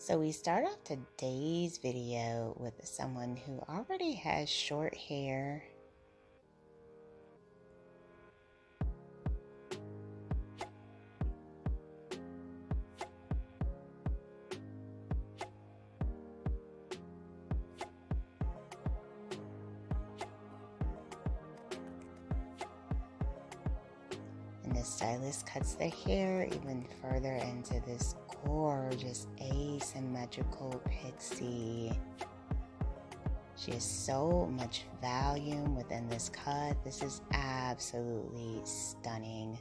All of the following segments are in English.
So we start off today's video with someone who already has short hair. And the stylist cuts the hair even further into this gorgeous asymmetrical pixie. She has so much volume within this cut. This is absolutely stunning.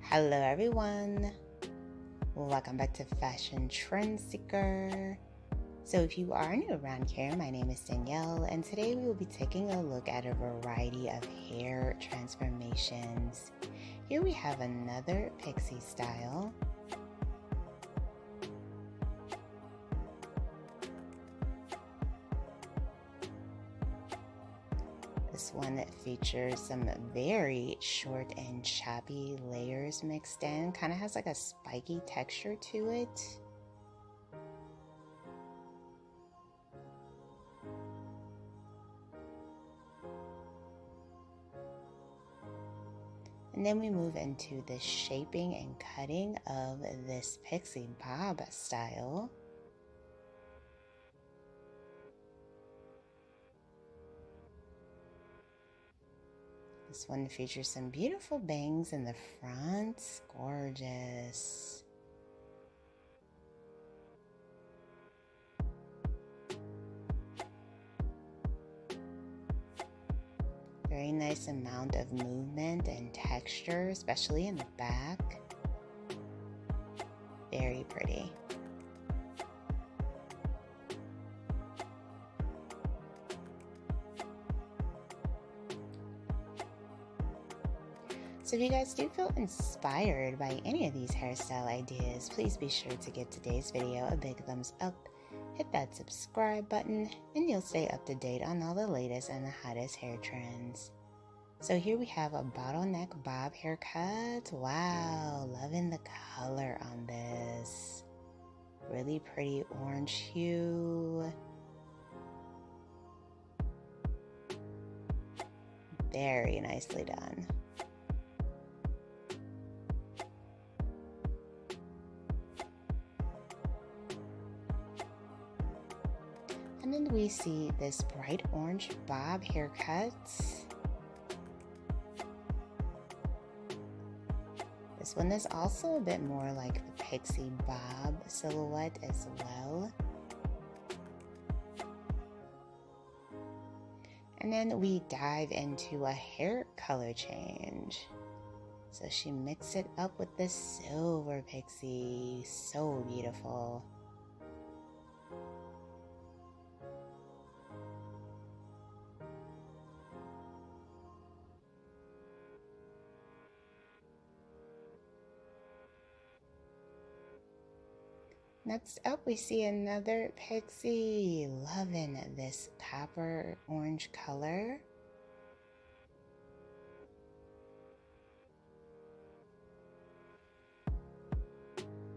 Hello everyone, welcome back to Fashion Trend Seeker. So if you are new around here, my name is Danielle, and today we will be taking a look at a variety of hair transformations. Here we have another pixie style. This one features some very short and choppy layers mixed in. Kind of has like a spiky texture to it. And then we move into the shaping and cutting of this pixie bob style. This one features some beautiful bangs in the front. Gorgeous. Very nice amount of movement and texture, especially in the back. Very pretty. So if you guys do feel inspired by any of these hairstyle ideas, please be sure to give today's video a big thumbs up, hit that subscribe button, and you'll stay up to date on all the latest and the hottest hair trends. So here we have a bottleneck bob haircut. Wow, loving the color on this. Really pretty orange hue. Very nicely done. And then we see this bright orange bob haircut. This one is also a bit more like the pixie bob silhouette as well. And then we dive into a hair color change. So she mixed it up with the silver pixie. So beautiful. Next up, we see another pixie. Loving this copper orange color.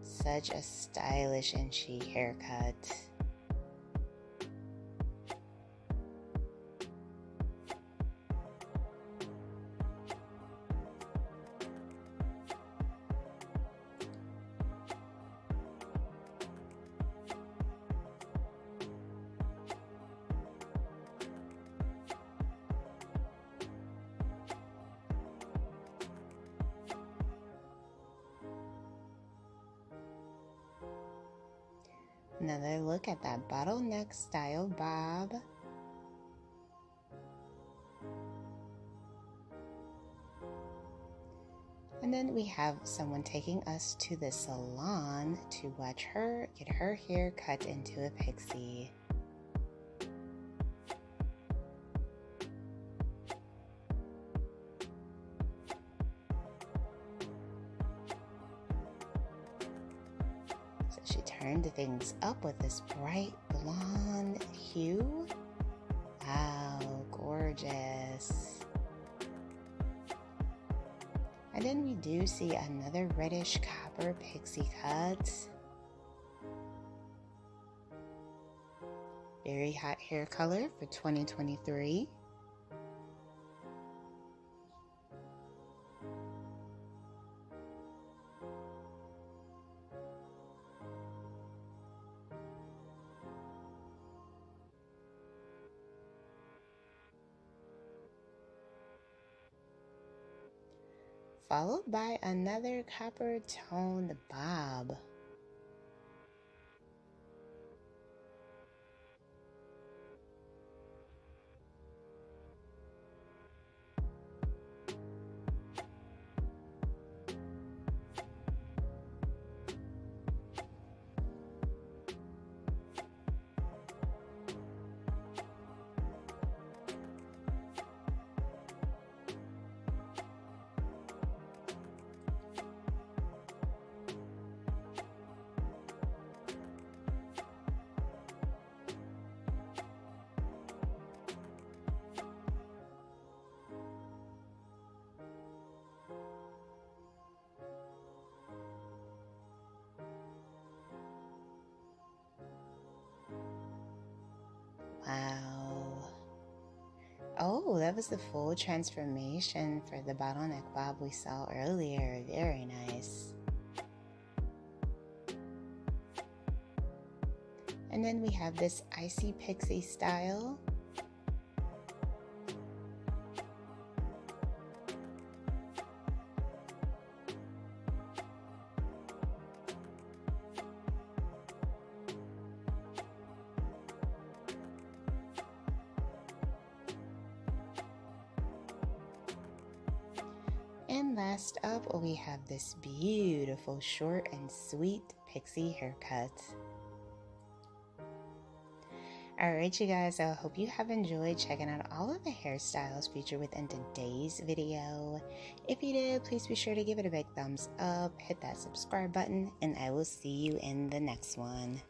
Such a stylish and chic haircut. Another look at that bottleneck style bob. And then we have someone taking us to the salon to watch her get her hair cut into a pixie. turned things up with this bright blonde hue. Wow, gorgeous. And then we do see another reddish copper pixie cut. Very hot hair color for 2023. Followed by another copper toned bob. Wow. Oh, that was the full transformation for the bottleneck bob we saw earlier. Very nice. And then we have this icy pixie style. And last up, we have this beautiful short and sweet pixie haircut. Alright you guys, I hope you have enjoyed checking out all of the hairstyles featured within today's video. If you did, please be sure to give it a big thumbs up, hit that subscribe button, and I will see you in the next one.